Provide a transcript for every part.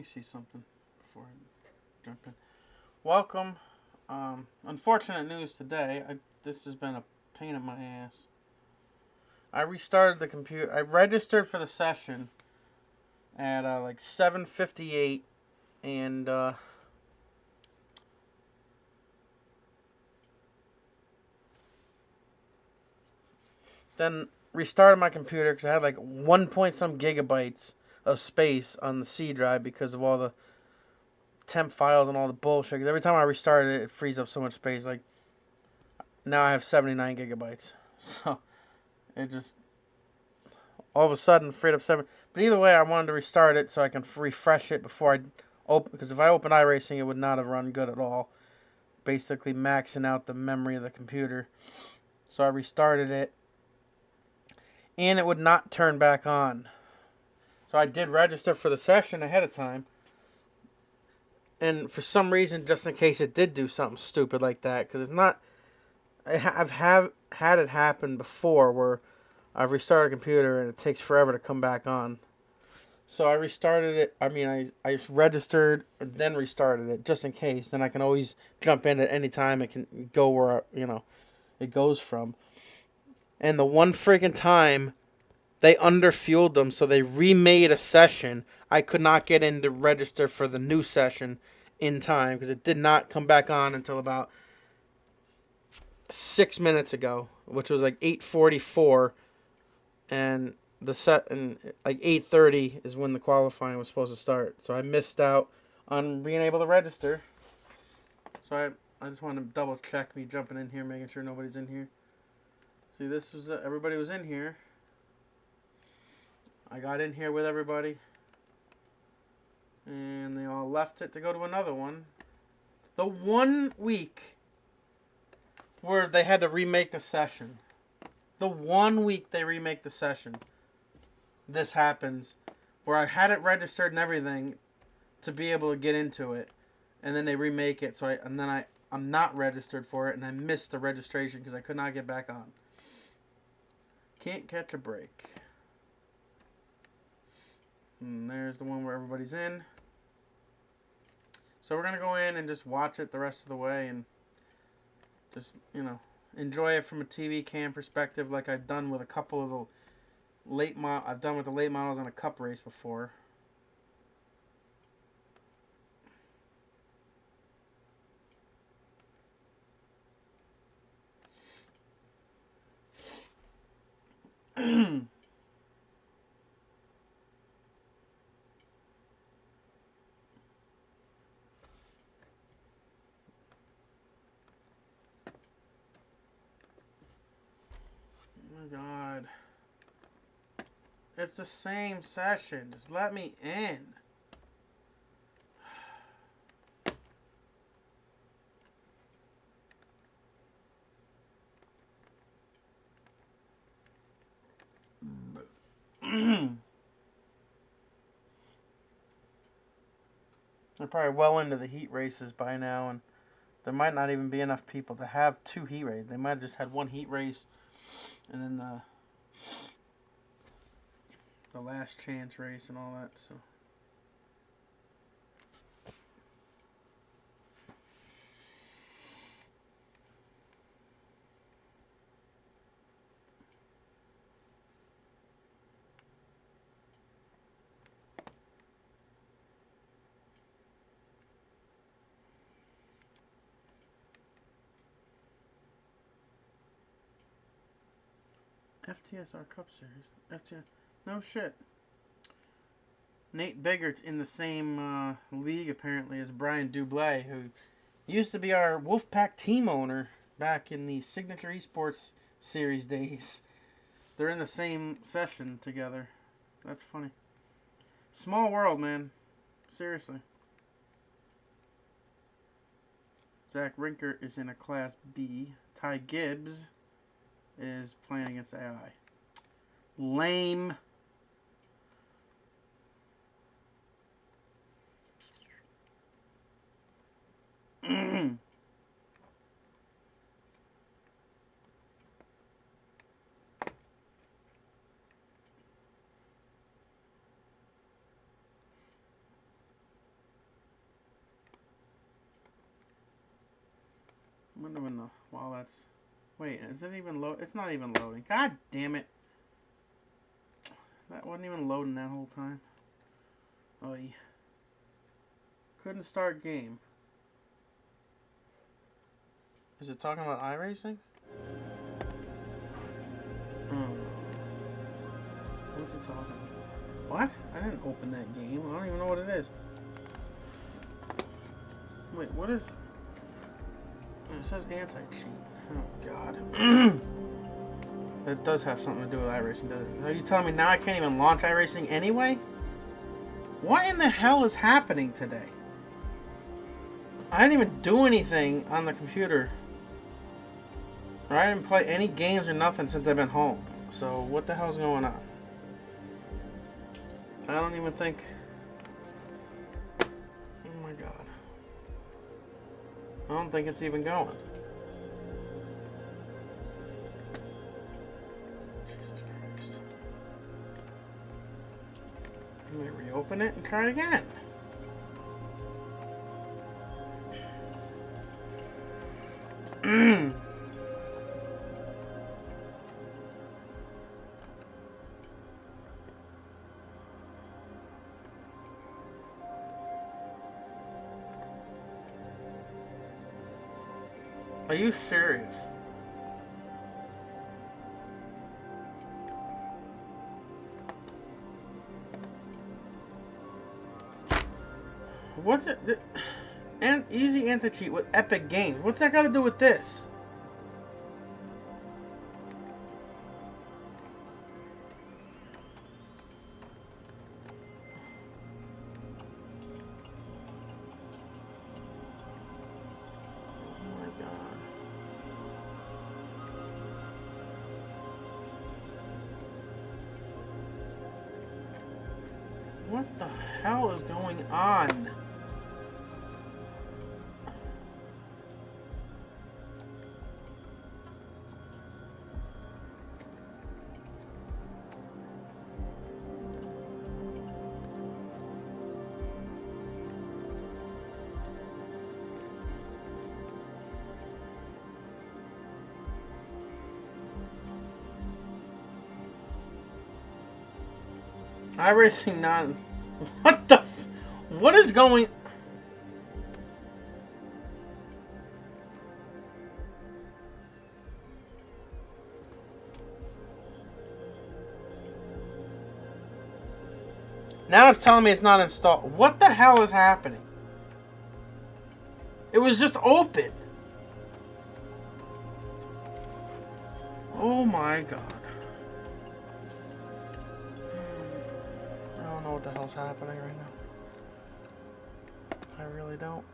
me see something before I jump in. Welcome. Unfortunate news today. This has been a pain in my ass. I restarted the computer. I registered for the session at like 7:58, and then restarted my computer because I had like 1 point some gigabytes of space on the C drive because of all the temp files and all the bullshit. Because every time I restart it, it frees up so much space. Like now I have 79 gigabytes. So it just all of a sudden freed up 7. But either way, I wanted to restart it so I can refresh it before I open. Because if I open iRacing, it would not have run good at all. Basically maxing out the memory of the computer. So I restarted it, and it would not turn back on. So I did register for the session ahead of time. And for some reason, just in case it did do something stupid like that, because it's not... I've had it happen before where I've restarted a computer and it takes forever to come back on. So I restarted it. I registered and then restarted it just in case. Then I can always jump in at any time. It can go where, it goes from. And the one freaking time they underfueled them, so they remade a session. I could not get in to register for the new session in time because it did not come back on until about 6 minutes ago, which was like 8:44, and the set and like 8:30 is when the qualifying was supposed to start. So I missed out on being able to register. So I just wanted to double check me jumping in here, making sure nobody's in here. See, this was everybody was in here. I got in here with everybody, and they all left it to go to another one. The 1 week where they had to remake the session. The 1 week they remake the session. This happens where I had it registered and everything to be able to get into it, and then they remake it. So I'm not registered for it, and I missed the registration because I could not get back on. Can't catch a break. And there's the one where everybody's in. So we're gonna go in and just watch it the rest of the way and just enjoy it from a TV cam perspective, like I've done with a couple of the late models in a cup race before. Oh my God. It's the same session. Just let me in. They're probably well into the heat races by now, and there might not even be enough people to have 2 heat races. They might have just had 1 heat race, and then the last chance race and all that. So FTSR Cup Series. FTS. No shit. Nate Biggart's in the same league apparently as Brian Dublé, who used to be our Wolfpack team owner back in the Signature Esports Series days. They're in the same session together. That's funny. Small world, man. Seriously. Zach Rinker is in a Class B. Ty Gibbs is playing against AI. Lame. Wonder when the... Wow, that's... Wait, is it even load? It's not even loading. God damn it. That wasn't even loading that whole time. Oh, yeah. Couldn't start game. Is it talking about iRacing? What's it talking about? What? I didn't open that game. I don't even know what it is. Wait, what is it? It says anti-cheat. Oh, God. That does have something to do with iRacing, doesn't it? Are you telling me now I can't even launch iRacing anyway? What in the hell is happening today? I didn't even do anything on the computer. Or I didn't play any games or nothing since I've been home. So what the hell's going on? I don't even think... Oh my God. I don't think it's even going. Jesus Christ. Let me reopen it and try it again. Are you serious? What's it? And easy anti-cheat with Epic Games. What's that got to do with this? What the hell is going on? iRacing non... What the... What is going... Now it's telling me it's not installed. What the hell is happening? It was just open. Oh my God. I don't know what the hell's happening right now. I really don't.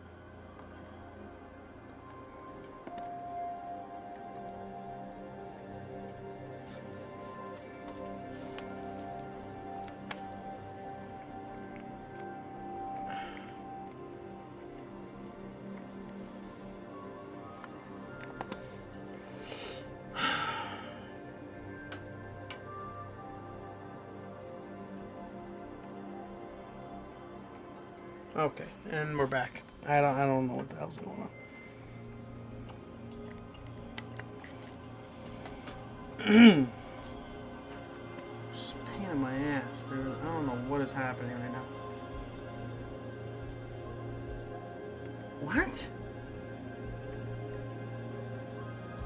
Okay, and we're back. I don't know what the hell's going on. It's just a pain in my ass, dude. I don't know what is happening right now. What?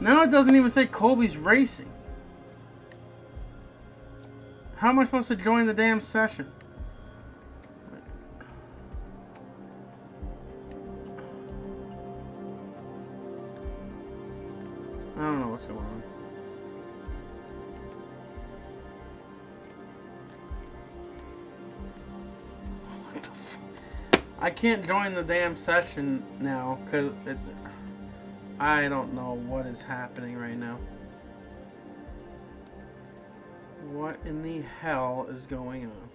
Now it doesn't even say Kobe's racing. How am I supposed to join the damn session? I don't know what's going on. What the fuck? I can't join the damn session now because I don't know what is happening right now. What in the hell is going on?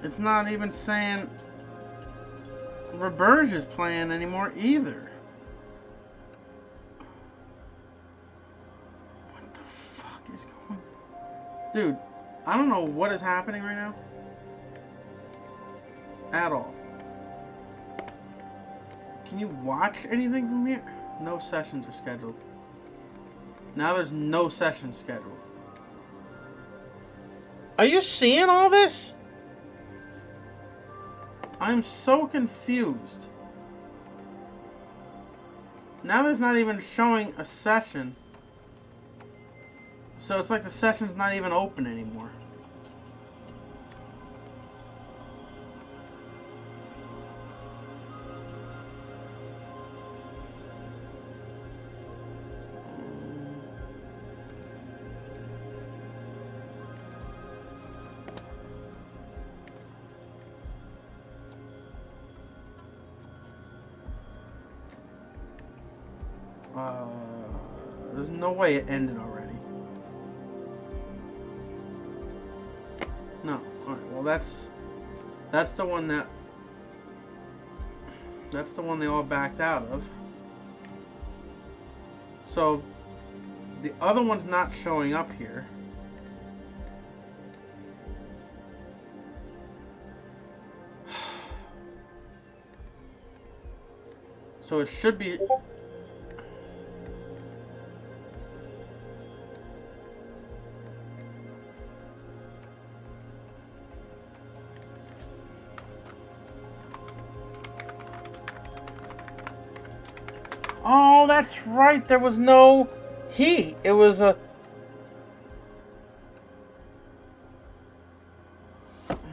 It's not even saying Roberge is playing anymore either. Dude, I don't know what is happening right now. At all. Can you watch anything from here? No sessions are scheduled. Now there's no sessions scheduled. Are you seeing all this? I'm so confused. Now there's not even showing a session. So it's like the session's not even open anymore. There's no way it ended already. No. Alright, well that's the one that... That's the one they all backed out of. So, the other one's not showing up here. So it should be... Oh, that's right. There was no heat. It was a...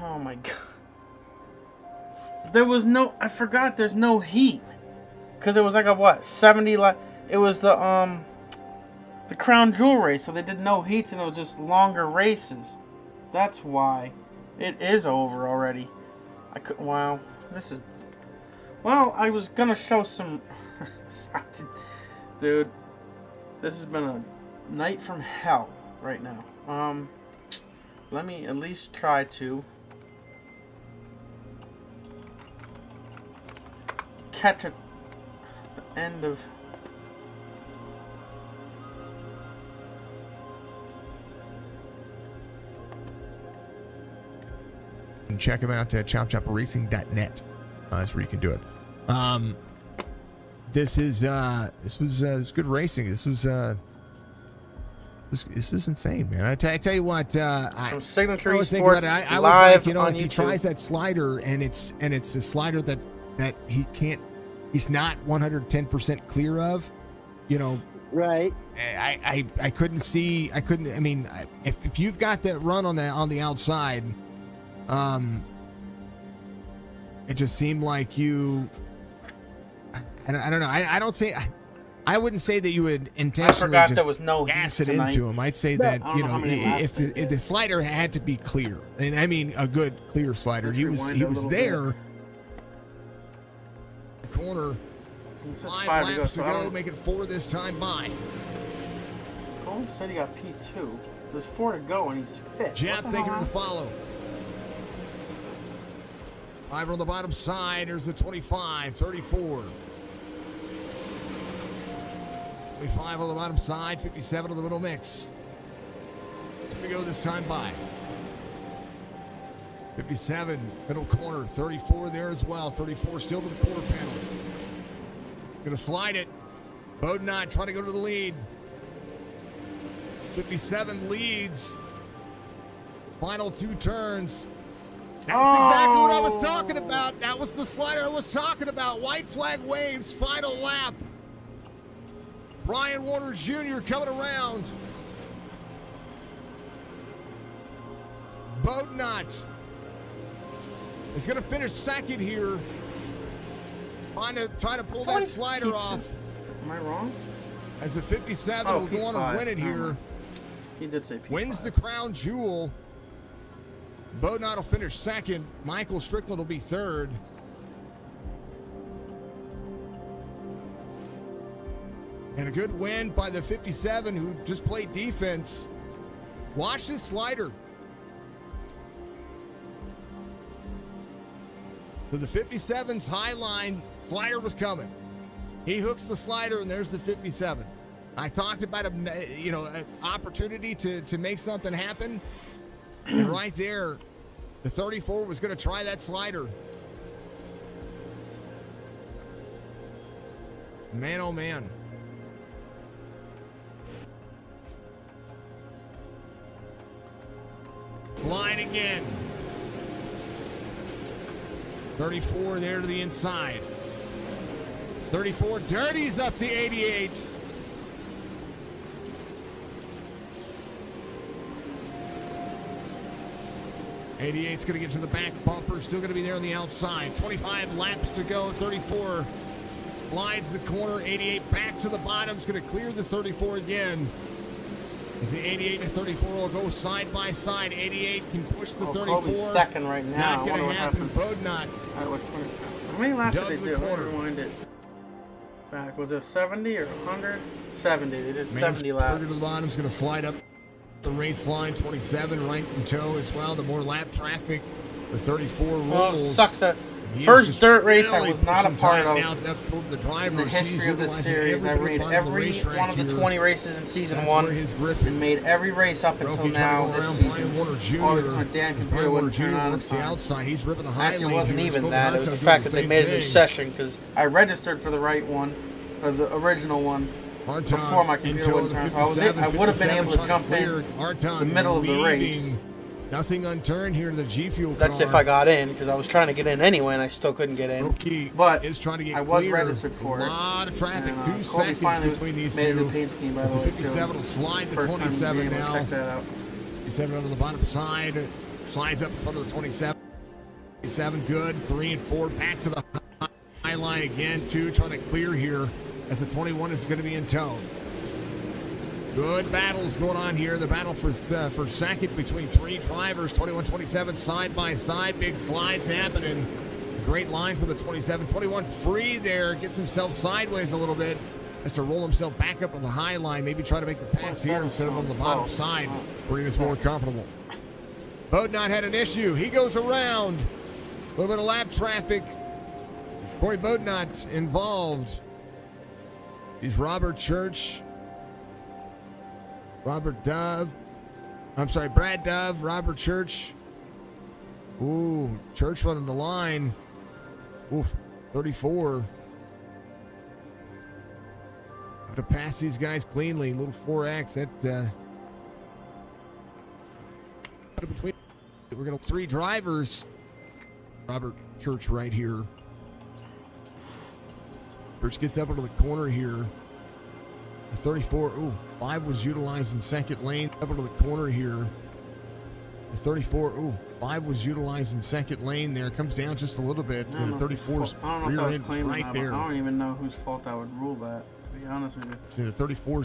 Oh my god. There was no... I forgot there's no heat. Because it was like a what? 70... It was the Crown Jewel race. So they did no heats and it was just longer races. That's why. It is over already. I could... Wow. This is... Well, I was going to show some... Dude, this has been a night from hell right now. Let me at least try to catch at the end of... And check them out at CHOPSHOPRacing.net. That's where you can do it. This was good racing. This was insane, man. I tell you what, Signature Esports about it. I was live like, you know, on if he YouTube. tries that slider and it's a slider that he's not 110% clear of, you know. Right. I couldn't see. I mean, if you've got that run on the outside, it just seemed like you. I don't know. I wouldn't say that you would intentionally just there was no gas it tonight. into him. I'd say that, you know, if the slider had to be clear, and I mean a good clear slider. He was there. Corner. 5 laps to go, make it 4 this time by. Cole said he got P2. There's 4 to go and he's 5th. Jeff, thank you for the follow. 5 on the bottom side. There's the 25, 34. 25 on the bottom side, 57 on the middle mix. 2 to go this time by. 57, middle corner, 34 there as well. 34 still to the quarter panel. Gonna slide it. Bodnot trying to go to the lead. 57 leads. Final 2 turns. That's exactly what I was talking about. That was the slider I was talking about. White flag waves, final lap. Brian Warner Jr. coming around. Bodnot is going to finish second here. Trying to pull that slider off. Am I wrong? As the 57 will go on and win it here. He did say P5. Wins the crown jewel. Bodnot will finish second. Michael Strickland will be third. And a good win by the 57 who just played defense. Watch this slider. So the 57's high line slider was coming. He hooks the slider and there's the 57. I talked about an opportunity to make something happen. And right there, the 34 was going to try that slider. Man, oh man. Slide again. 34 there to the inside. 34 dirties up the 88. '88's going to get to the back bumper. Still going to be there on the outside. 25 laps to go. 34 slides the corner. 88 back to the bottom. Is going to clear the 34 again. As the 88 and 34 will go side by side. 88 can push the 34. Kobe's second right now. Not going to happen. Bodnot. How many laps did they do? Let me rewind it back. Was it 70 or 100? 70. They did 70 laps. To the bottom is going to slide up the race line. 27 right in tow as well. The more lap traffic, the 34 rolls. Well, sucks that first dirt race I was not a part of in the history of this series. I made every one of the 20 races in season 1 and made every race up until now this season. My damn computer wouldn't turn on. Actually, it wasn't even that. It was the fact that they made a new session because I registered for the right one, or the original one, before my computer wouldn't turn on. So I would have been able to jump in the middle of the race. Nothing unturned here to the G Fuel car. That's if I got in, because I was trying to get in anyway, and I still couldn't get in. But is trying to get I was registered for it. A lot of traffic, and, 2 seconds between these two. As the 57 will slide the 27 now. Check that out. 57 on the bottom side, slides up in front of the 27. 27 good, 3 and 4 back to the high line again. 2 trying to clear here as the 21 is going to be in tow. Good battles going on here. The battle for second between 3 drivers. 21, 27 side by side. Big slides happening. Great line for the 27. 21 free there. Gets himself sideways a little bit. Has to roll himself back up on the high line. Maybe try to make the pass here instead of on the bottom side where he was more comfortable. Bodnot had an issue. He goes around. A little bit of lap traffic. Is Corey Bodnot involved? He's Robert Church. Brad Dove, Robert Church. Ooh, Church running the line. Oof, 34. How to pass these guys cleanly. Little 4X. Between we're gonna 3 drivers. Robert Church right here. Church gets up into the corner here. 34, 5 was utilized in second lane. Up into the corner here. 34, 5 was utilized in second lane there. Comes down just a little bit. And the 34's rear end right there. I don't even know whose fault I would rule that, to be honest with you. So the 34.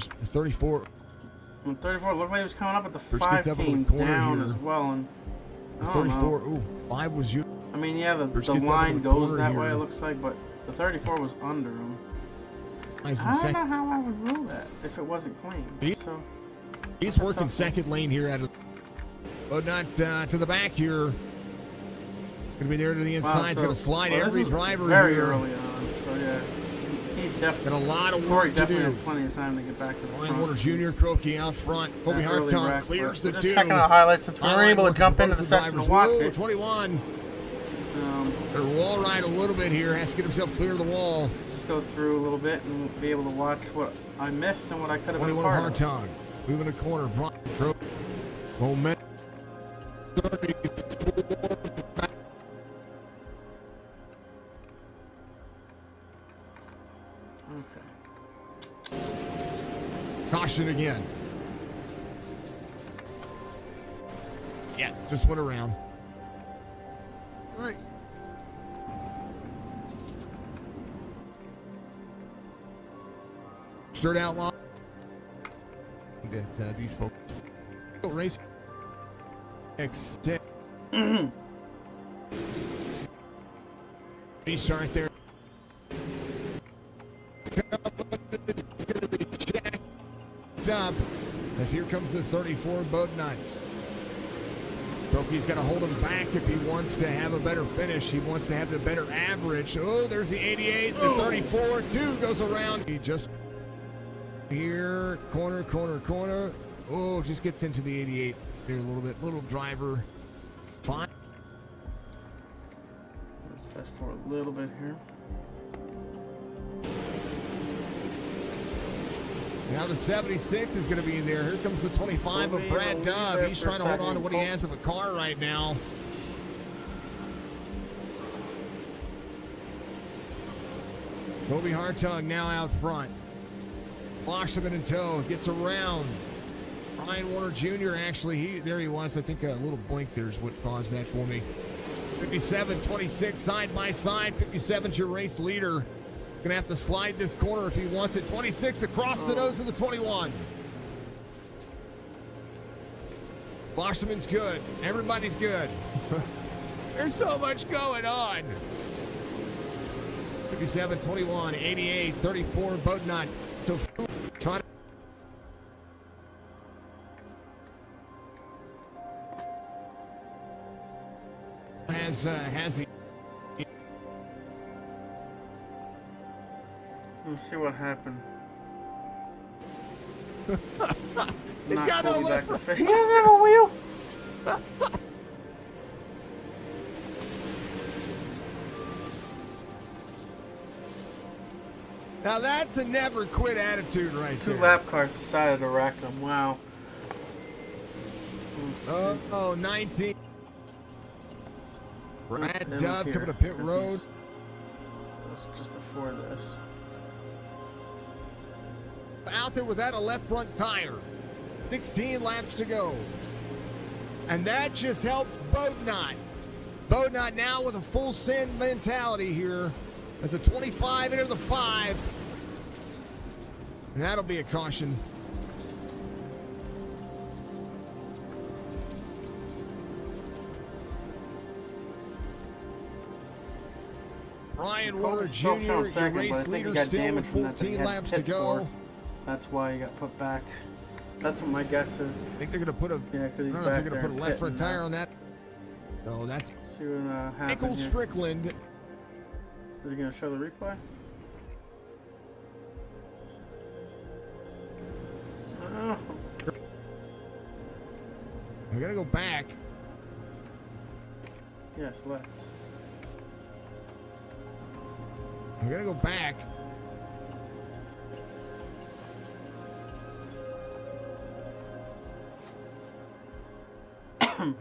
When 34 looked like he was coming up, but the 5 came down as well. And the 34, 5 was utilized. I mean, yeah, the line goes that way, it looks like, but the 34 was under him. I don't know how I would rule that if it wasn't clean. He's working second lane here but not to the back here. Going to be there to the inside. He's going to slide every driver very here. Early on, so yeah. He definitely got a lot of work to do. Had plenty of time to get back to the front. Warner Jr., Croaky out front. Kobe Hartong clears the 2. Checking out highlights since we were able to jump into the section to watch it. 21. Their wall ride a little bit here. Has to get himself clear of the wall. Go through a little bit and be able to watch what I missed and what I could have been part of. 21 Hartong. Moving the corner. Momentum. 34. Okay. Caution again. Yeah, just went around. All right. Strait Outlaw. That these folks race X6. Restart there. It's going to be checked up as here comes the 34 Bodnot. Toki's got to hold him back if he wants to have a better finish. He wants to have a better average. Oh, there's the 88, the 34, 2 goes around. He just here. Corner, corner, corner. Oh, just gets into the 88 there a little bit. Little driver. Fine. Fast forward a little bit here. Now the 76 is going to be in there. Here comes the 25 of Brad Dove. He's trying to hold on to what he has of a car right now. Kobe Hartung now out front. Washington in tow. Gets around. Ryan Warner Jr. actually, there he was. I think a little blink there is what caused that for me. 57, 26, side by side. 57's your race leader. Gonna have to slide this corner if he wants it. 26 across the nose of the 21. Washington's good. Everybody's good. There's so much going on. 57, 21, 88, 34, Bodnot. Trying to has he. Let's see what happened. It got Kobe over. back to face. He doesn't have a wheel. Now that's a never quit attitude right there. Two lap cars decided to wreck him. Wow. Oh, 19. Brad Then Dove here, coming to pit 'cause road. That's just before this. Out there without a left front tire. 16 laps to go. And that just helps Bodnot. Bodnot now with a full send mentality here. As a 25 into the 5. And that'll be a caution. Brian Warner Jr., your race leader, still with 14 laps to go. That's why he got put back. That's what my guess is. I think they're going to put a. Yeah, because he's I don't know if back they're going to there put a left front pitting tire now. on that. No, that's See what happens Michael here. Strickland. Is he going to show the replay? Oh. We got to go back. Yes, let's. We got to go back.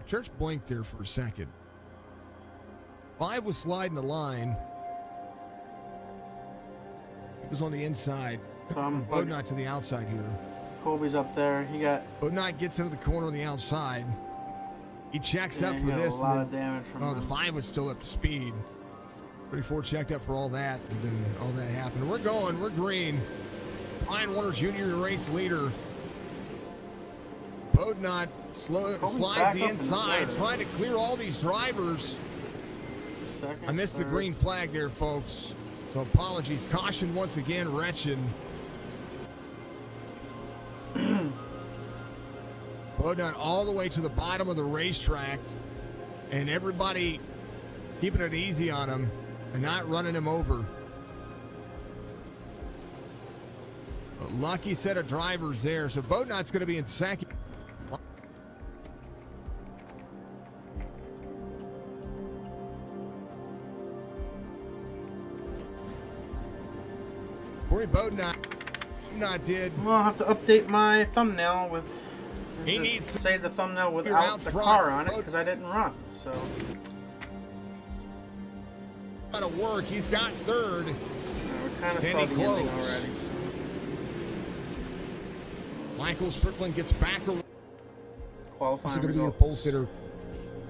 Church blinked there for a second. 5 was sliding the line. He was on the inside. So I'm Bodnot to the outside here. Kobe's up there. He got. Bodnot gets into the corner on the outside. He checks Yeah, up he for got this. a lot and of damage from then, the him. 5 was still up to speed. 34 checked up for all that, and then all that happened. We're going. We're green. Ryan Warner Jr., your race leader. Bodnot slides the inside, trying to clear all these drivers. Second, I missed the third. green flag there, folks. So apologies. Caution once again, Retchen. Bodnot all the way to the bottom of the racetrack, and everybody keeping it easy on him and not running him over. A lucky set of drivers there. So Bodnot's going to be in second. Corey Bodnot did. Well, I'll have to update my thumbnail with. He just needs- save the thumbnail out without the front. car on it because I didn't run. So Out of work. He's got third. we kind of Then saw he the ending closed. already. Michael Strickland gets back around. Qualifying Also going to be your results. pole sitter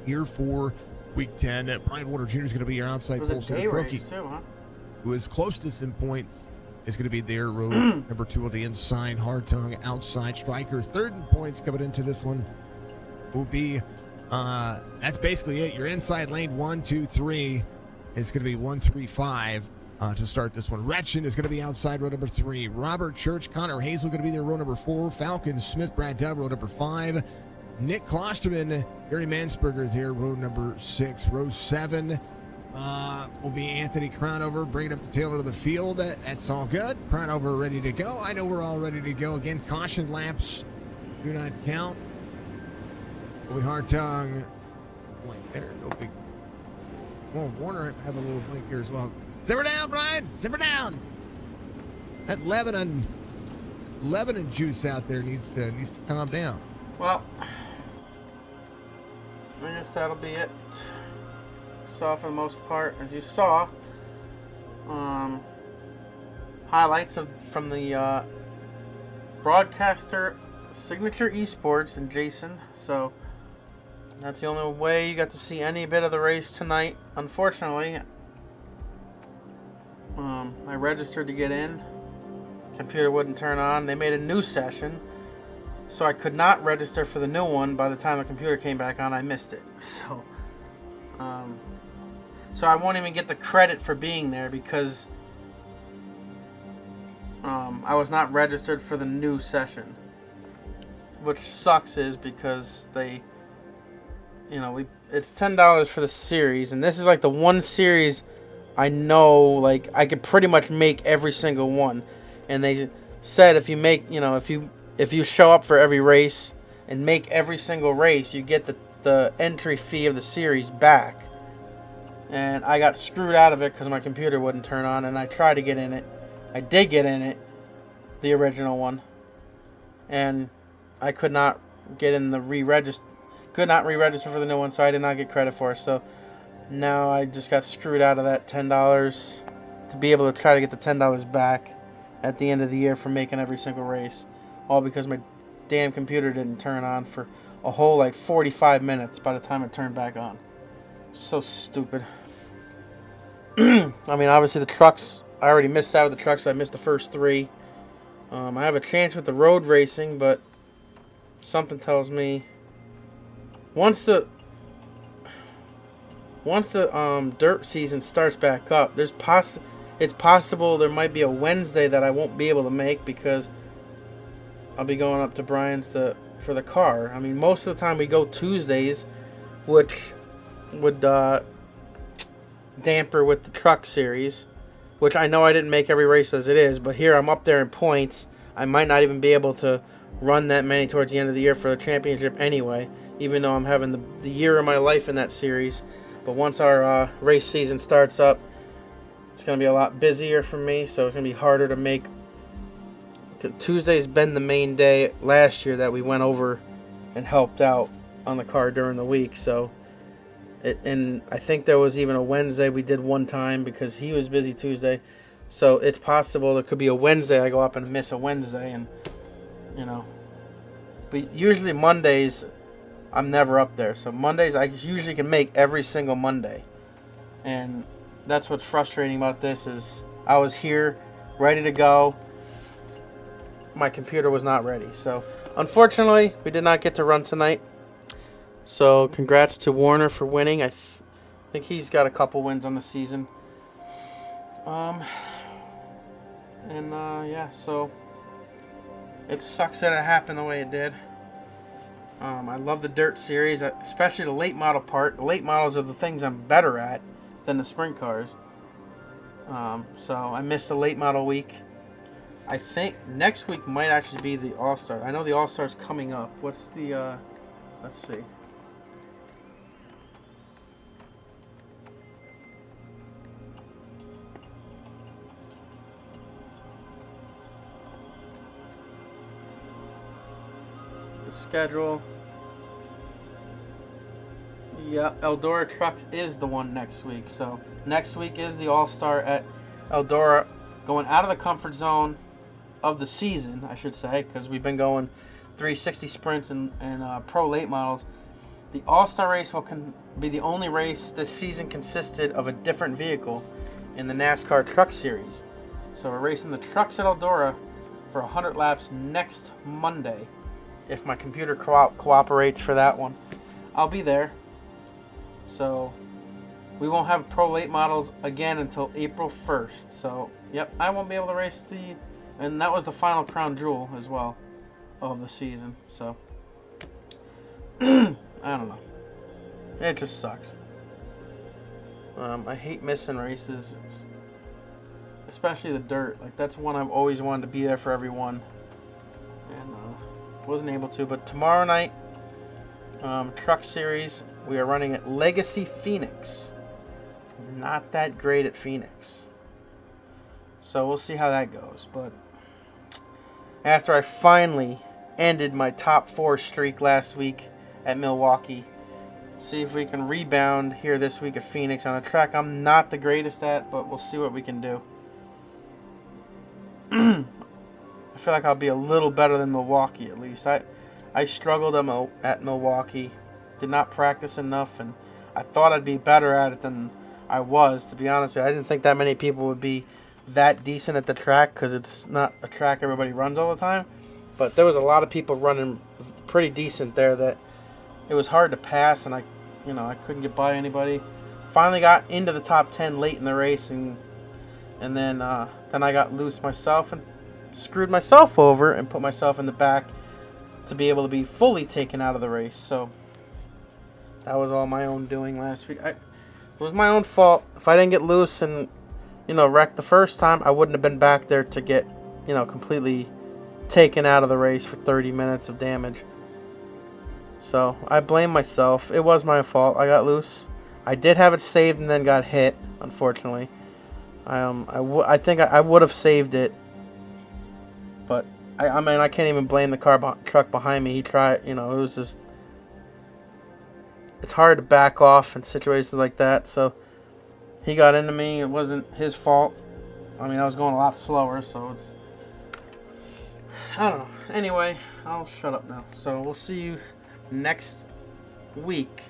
here for week 10. Brian Warner Jr. is going to be your outside It was pole a day sitter. Crookie, race too, huh? who is closest in points, is going to be there. Row number 2 on the inside. Hartung outside. Striker third in points coming into this one will be. That's basically it. Your inside lane 1, 2, 3 is going to be 1, 3, 5 to start this one. Retchen is going to be outside row number 3. Robert Church, Connor Hazel going to be there row number 4. Falcon Smith, Brad Dove row number 5. Nick Klosterman, Gary Mansberger there row number 6. Row 7. will be Anthony Crownover bringing up the tail of the field. That's all good. Crownover ready to go. I know we're all ready to go. Again, caution laps do not count. Boy Hartung blank there. No big. Well, Warner has a little blank here as well. Simmer down, Brian. Simmer down. That Lebanon juice out there needs to calm down. Well, I guess that'll be it. Saw for the most part, as you saw, highlights from the broadcaster Signature Esports and Jason. So that's the only way you got to see any bit of the race tonight. Unfortunately, I registered to get in. Computer wouldn't turn on. They made a new session, so I could not register for the new one. By the time the computer came back on, I missed it. So I won't even get the credit for being there because I was not registered for the new session, which sucks is because they, it's $10 for the series, and this is like the one series I know, like, I could pretty much make every single one. And they said if you make, if you show up for every race and make every single race, you get the entry fee of the series back. And I got screwed out of it because my computer wouldn't turn on, and I tried to get in it. I did get in it, the original one, and I could not get in the re-register for the new one, so I did not get credit for it. So now I just got screwed out of that $10 to be able to try to get the $10 back at the end of the year for making every single race, all because my damn computer didn't turn on for a whole like 45 minutes by the time it turned back on. So stupid. I mean, obviously the trucks, I already missed out with the trucks. I missed the first 3. I have a chance with the road racing, but something tells me once the dirt season starts back up, it's possible there might be a Wednesday that I won't be able to make because I'll be going up to Brian's for the car. I mean, most of the time we go Tuesdays, which would damper with the truck series, which I know I didn't make every race as it is, but here I'm up there in points. I might not even be able to run that many towards the end of the year for the championship anyway, even though I'm having the year of my life in that series. But once our race season starts up, it's going to be a lot busier for me, so it's going to be harder to make. Tuesday's been the main day last year that we went over and helped out on the car during the week, so and I think there was even a Wednesday we did one time because he was busy Tuesday. So it's possible there could be a Wednesday I go up and miss a Wednesday, and But usually Mondays I'm never up there. So Mondays I usually can make every single Monday. And that's what's frustrating about this is I was here ready to go. My computer was not ready. So unfortunately, we did not get to run tonight. So congrats to Warner for winning. I think he's got a couple wins on the season. Yeah, so it sucks that it happened the way it did. I love the dirt series, especially the late model part. The late models are the things I'm better at than the sprint cars. So I missed the late model week. I think next week might actually be the All-Star. I know the All-Star's coming up. What's the, let's see. The schedule. Yeah, Eldora Trucks is the one next week. So next week is the All-Star at Eldora, going out of the comfort zone of the season, I should say, because we've been going 360 sprints and pro late models. The All-Star race will be the only race this season consisted of a different vehicle in the NASCAR Truck Series. So we're racing the trucks at Eldora for 100 laps next Monday. If my computer cooperates for that one, I'll be there. So we won't have pro late models again until April 1st. So yep, I won't be able to race and that was the final crown jewel as well of the season. So I don't know. It just sucks. I hate missing races, especially the dirt. Like, that's one I've always wanted to be there for everyone, and wasn't able to. But tomorrow night, truck series, we are running at Legacy Phoenix. Not that great at Phoenix, so we'll see how that goes. But after I finally ended my top 4 streak last week at Milwaukee, see if we can rebound here this week at Phoenix on a track I'm not the greatest at, but we'll see what we can do. I feel like I'll be a little better than Milwaukee at least. I struggled at Milwaukee, did not practice enough, and I thought I'd be better at it than I was, to be honest with you. I didn't think that many people would be that decent at the track because it's not a track everybody runs all the time. But there was a lot of people running pretty decent there that it was hard to pass, and I couldn't get by anybody. Finally got into the top 10 late in the race, and then I got loose myself and screwed myself over and put myself in the back to be able to be fully taken out of the race. So that was all my own doing last week. It was my own fault. If I didn't get loose and wrecked the first time, I wouldn't have been back there to get completely taken out of the race for 30 minutes of damage. So I blame myself. It was my fault. I got loose. I did have it saved and then got hit, unfortunately. I think I would have saved it, but I can't even blame the truck behind me. He tried. It was just, it's hard to back off in situations like that. So he got into me. It wasn't his fault. I was going a lot slower, so it's, I don't know. Anyway, I'll shut up now. So we'll see you next week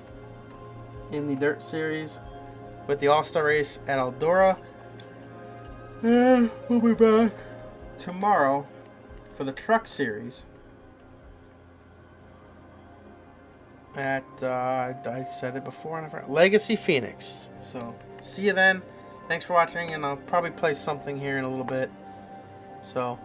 in the Dirt Series with the All-Star Race at Eldora. And we'll be back tomorrow for the Truck Series at, I said it before, and I forgot, Legacy Phoenix. So see you then. Thanks for watching, and I'll probably play something here in a little bit. So